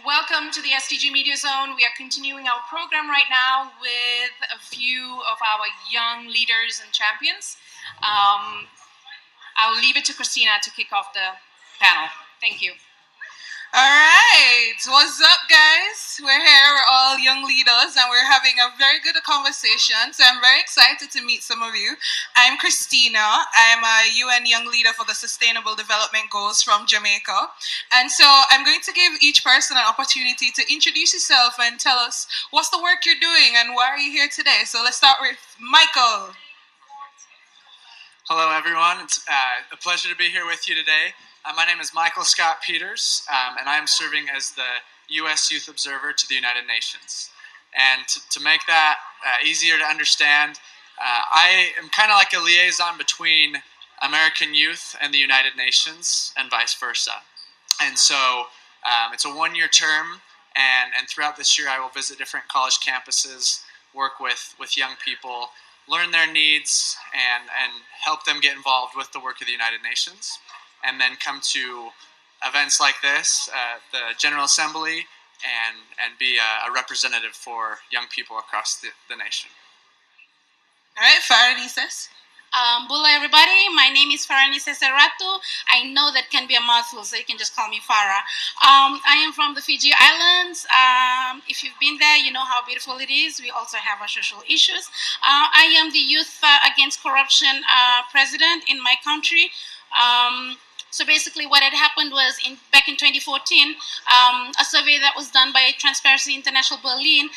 Welcome to the SDG Media Zone. We are continuing our program right now with a few of our young leaders and champions. I'll leave it to Kristeena to kick off the panel. Thank you. All right, what's up, guys? We're here, we're all young leaders, and we're having a very good conversation. So I'm very excited to meet some of you. I'm Kristeena. I'm a UN Young Leader for the Sustainable Development Goals from Jamaica. And so I'm going to give each person an opportunity to introduce yourself and tell us what's the work you're doing and why are you here today. So let's start with Michael. Hello, everyone. It's a pleasure to be here with you today. My name is Michael Scott Peters, and I am serving as the U.S. Youth Observer to the United Nations. And to make that easier to understand, I am kind of like a liaison between American youth and the United Nations and vice versa. And so it's a one-year term, and throughout this year I will visit different college campuses, work with young people, learn their needs, and help them get involved with the work of the United Nations. And then come to events like this, the General Assembly, and be a representative for young people across the nation. All right, Faranises. Hello everybody, my name is Veronica Surratt. I know that can be a mouthful, so you can just call me Farah. I am from the Fiji Islands. If you've been there, you know how beautiful it is. We also have our social issues. I am the Youth Against Corruption president in my country. So basically what had happened was back in 2014, a survey that was done by Transparency International Berlin,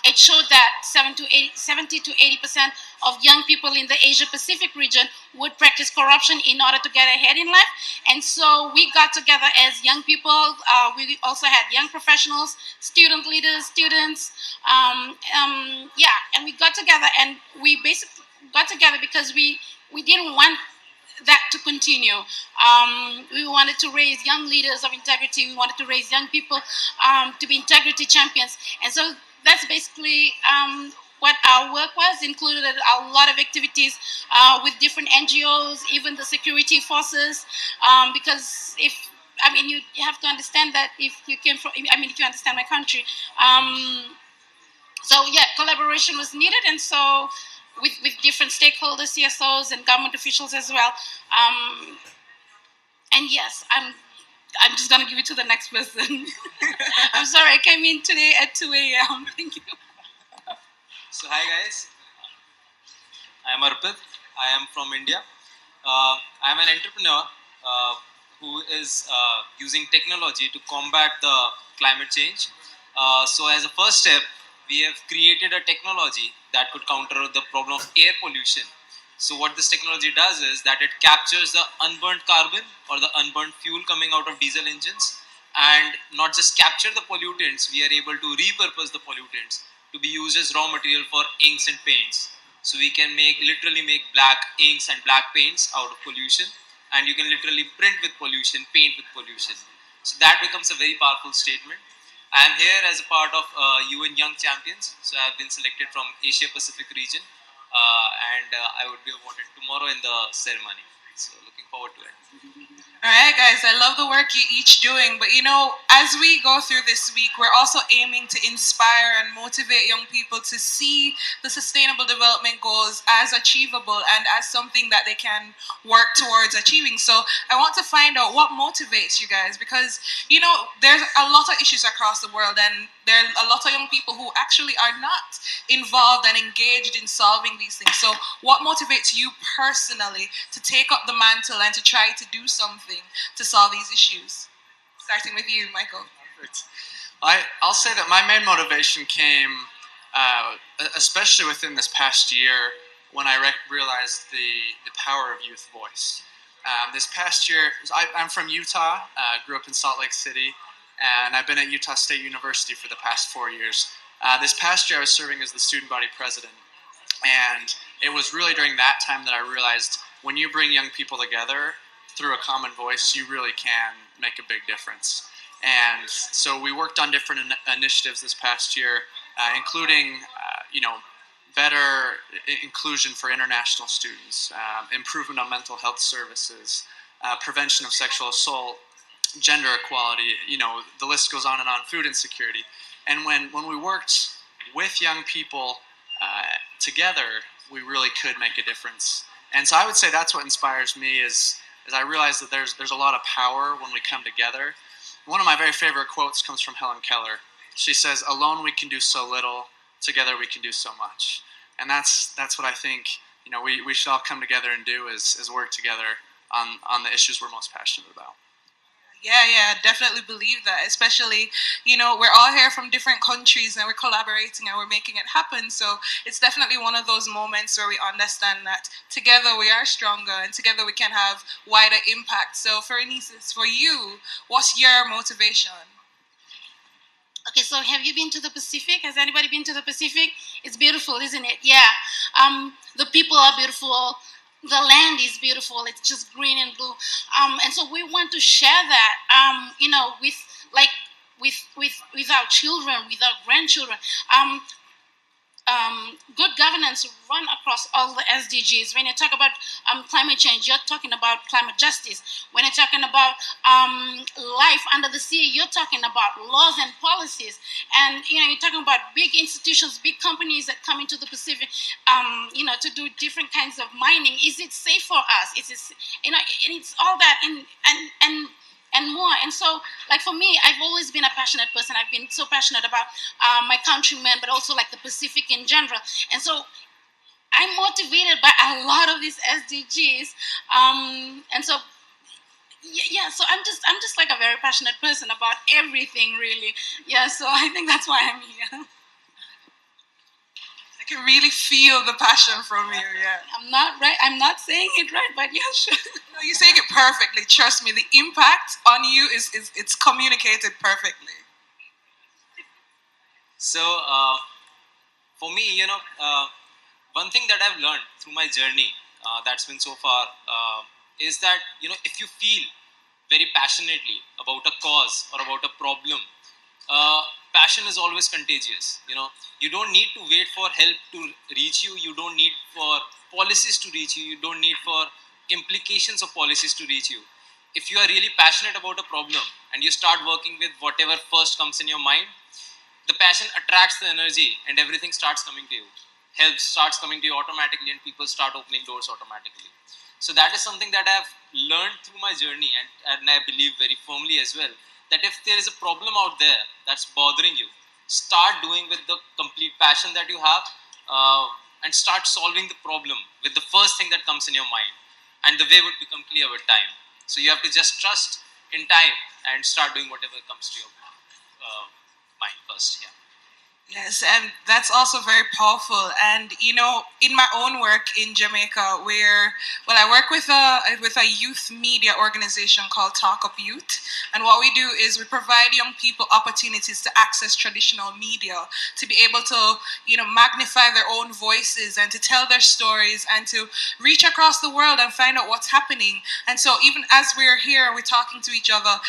it showed that 70 to 80% of young people in the Asia Pacific region would practice corruption in order to get ahead in life. And so we got together as young people. We also had young professionals, student leaders, students. And we got together, and we basically got together because we didn't want that to continue. We wanted to raise young leaders of integrity. We wanted to raise young people to be integrity champions. And so that's basically what our work was. Included a lot of activities with different NGOs, even the security forces, because you have to understand that if you understand my country. Collaboration was needed, and so with different stakeholders, CSOs, and government officials as well. And yes, I'm just gonna give it to the next person. I'm sorry, I came in today at 2 a.m. Thank you. So hi guys, I am Arpit. I am from India. I am an entrepreneur who is using technology to combat the climate change. So as a first step, we have created a technology that could counter the problem of air pollution. So what this technology does is that it captures the unburnt carbon or the unburnt fuel coming out of diesel engines, and not just capture the pollutants, we are able to repurpose the pollutants to be used as raw material for inks and paints. So we can literally make black inks and black paints out of pollution, and you can literally print with pollution, paint with pollution. So that becomes a very powerful statement. I am here as a part of UN Young Champions. So I have been selected from Asia Pacific region, and I would be awarded tomorrow in the ceremony. So looking forward to it. All right, guys, I love the work you're each doing. But, as we go through this week, we're also aiming to inspire and motivate young people to see the Sustainable Development Goals as achievable and as something that they can work towards achieving. So I want to find out what motivates you guys, because, there's a lot of issues across the world, and there are a lot of young people who actually are not involved and engaged in solving these things. So what motivates you personally to take up the mantle and to try to do something to solve these issues? Starting with you, Michael. Perfect. I'll say that my main motivation came, especially within this past year, when I realized the power of youth voice. This past year, I'm from Utah, grew up in Salt Lake City, and I've been at Utah State University for the past 4 years. This past year, I was serving as the student body president, and it was really during that time that I realized when you bring young people together through a common voice, you really can make a big difference. And so we worked on different initiatives this past year, including, better inclusion for international students, improvement on mental health services, prevention of sexual assault, gender equality, the list goes on and on, food insecurity. And when we worked with young people together, we really could make a difference. And so I would say that's what inspires me is I realize that there's a lot of power when we come together. One of my very favorite quotes comes from Helen Keller. She says, "Alone we can do so little, together we can do so much." And that's what I think we should all come together and do is work together on the issues we're most passionate about. Yeah, definitely believe that. Especially, we're all here from different countries and we're collaborating and we're making it happen. So it's definitely one of those moments where we understand that together we are stronger and together we can have wider impact. So Faranises, for you, what's your motivation? Okay, so have you been to the Pacific? Has anybody been to the Pacific? It's beautiful, isn't it? Yeah. The people are beautiful. The land is beautiful. It's just green and blue. And so we want to share that, with our children, with our grandchildren. Good governance run across all the SDGs. When you talk about climate change, you're talking about climate justice. When you're talking about life under the sea, you're talking about laws and policies. And you're talking about big institutions, big companies that come into the Pacific, to do different kinds of mining. Is it safe for us? It's all that and more. And so, like for me, I've always been a passionate person. I've been so passionate about my countrymen, but also like the Pacific in general. And so I'm motivated by a lot of these SDGs. And so so I'm just like a very passionate person about everything, really. Yeah, so I think that's why I'm here. I can really feel the passion from you. Yeah, I'm not saying it right, but yeah, sure. No, you're saying it perfectly. Trust me, the impact on you is it's communicated perfectly. So for me, one thing that I've learned through my journey that's been so far is that if you feel very passionately about a cause or about a problem, passion is always contagious. You don't need to wait for help to reach you. You don't need for policies to reach you. You don't need for implications of policies to reach you. If you are really passionate about a problem and you start working with whatever first comes in your mind, the passion attracts the energy and everything starts coming to you. Help starts coming to you automatically and people start opening doors automatically. So that is something that I've learned through my journey, and I believe very firmly as well, that if there is a problem out there that's bothering you, start doing with the complete passion that you have, and start solving the problem with the first thing that comes in your mind, and the way would become clear with time. So you have to just trust in time and start doing whatever comes to your mind first. Yeah. Yes, and that's also very powerful. And in my own work in Jamaica, I work with a youth media organization called Talk Up Youth, and what we do is we provide young people opportunities to access traditional media, to be able to magnify their own voices and to tell their stories and to reach across the world and find out what's happening. And so even as we're here, we're talking to each other.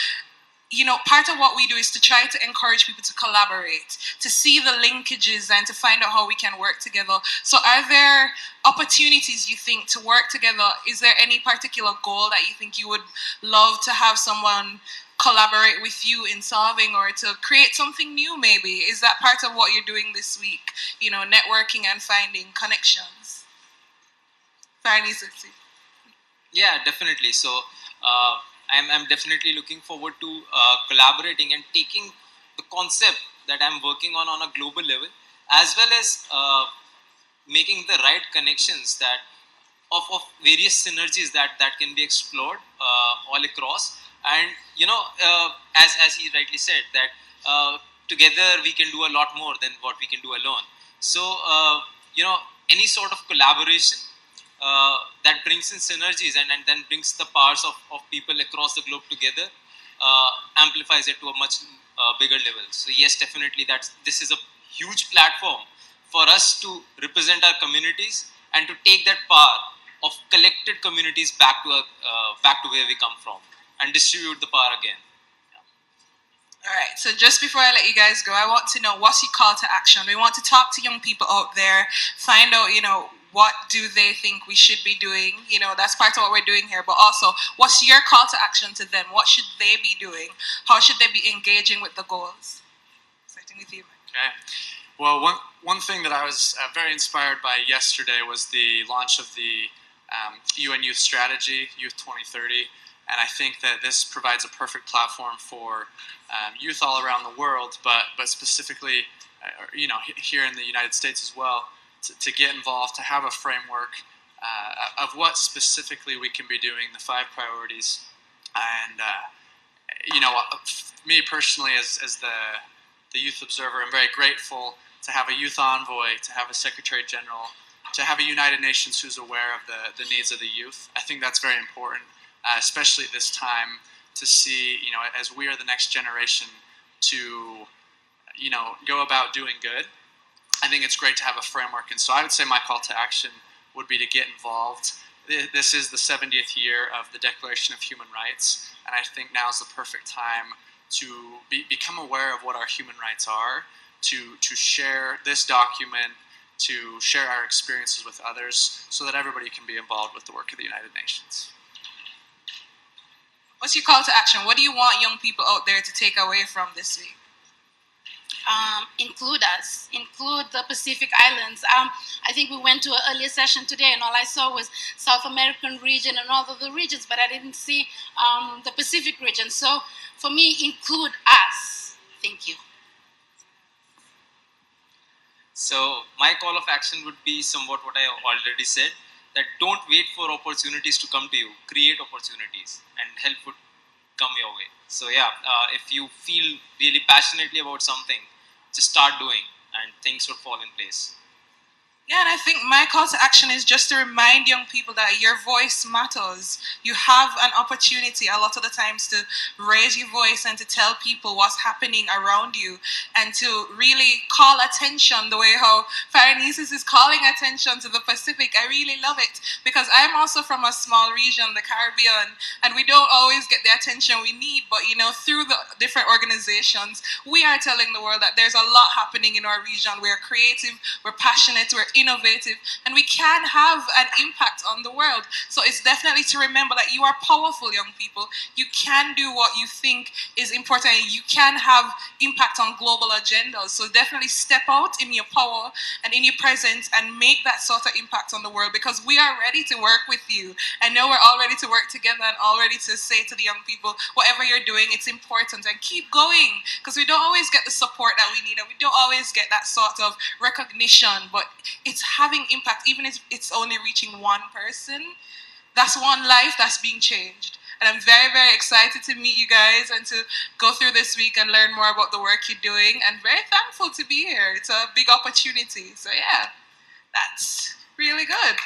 Part of what we do is to try to encourage people to collaborate, to see the linkages and to find out how we can work together. So are there opportunities you think to work together? Is there any particular goal that you think you would love to have someone collaborate with you in solving, or to create something new maybe? Is that part of what you're doing this week? Networking and finding connections? Faranises. Yeah, definitely. So I'm definitely looking forward to collaborating and taking the concept that I'm working on a global level, as well as making the right connections that of various synergies that can be explored all across. And as he rightly said, that together we can do a lot more than what we can do alone. So any sort of collaboration that brings in synergies and then brings the powers of people across the globe together, amplifies it to a much bigger level. So yes, definitely this is a huge platform for us to represent our communities and to take that power of collected communities back to where we come from and distribute the power again. All right, so just before I let you guys go, I want to know, what's your call to action? We want to talk to young people out there, find out, what do they think we should be doing? You know, that's part of what we're doing here. But also, what's your call to action to them? What should they be doing? How should they be engaging with the goals? Starting with you. Okay. Well, one thing that I was very inspired by yesterday was the launch of the UN Youth Strategy, Youth 2030. And I think that this provides a perfect platform for youth all around the world, but specifically, here in the United States as well, to get involved, to have a framework of what specifically we can be doing, the 5 priorities. And, me personally, as the youth observer, I'm very grateful to have a youth envoy, to have a secretary general, to have a United Nations who's aware of the needs of the youth. I think that's very important, especially at this time, to see, as we are the next generation, to, go about doing good. I think it's great to have a framework. And so I would say my call to action would be to get involved. This is the 70th year of the Declaration of Human Rights, and I think now is the perfect time to become aware of what our human rights are, to share this document, to share our experiences with others, so that everybody can be involved with the work of the United Nations. What's your call to action? What do you want young people out there to take away from this week? Include us, include the Pacific Islands. I think we went to an earlier session today, and all I saw was South American region and all of the regions, but I didn't see the Pacific region. So for me, include us. Thank you. So my call of action would be somewhat what I already said, that don't wait for opportunities to come to you. Create opportunities, and help would come your way. So yeah, if you feel really passionately about something, just start doing, and things would fall in place. Yeah, and I think my call to action is just to remind young people that your voice matters. You have an opportunity a lot of the times to raise your voice and to tell people what's happening around you, and to really call attention the way how Faranises is calling attention to the Pacific. I really love it, because I'm also from a small region, the Caribbean, and we don't always get the attention we need, but through the different organizations, we are telling the world that there's a lot happening in our region. We're creative, we're passionate, we're innovative, and we can have an impact on the world. So it's definitely to remember that you are powerful, young people. You can do what you think is important, and you can have impact on global agendas. So definitely step out in your power and in your presence and make that sort of impact on the world, because we are ready to work with you. I know we're all ready to work together and all ready to say to the young people, whatever you're doing, it's important, and keep going, because we don't always get the support that we need, and we don't always get that sort of recognition, but it's having impact. Even if it's only reaching one person, that's one life that's being changed. And I'm very, very excited to meet you guys and to go through this week and learn more about the work you're doing, and very thankful to be here. It's a big opportunity. So yeah, that's really good.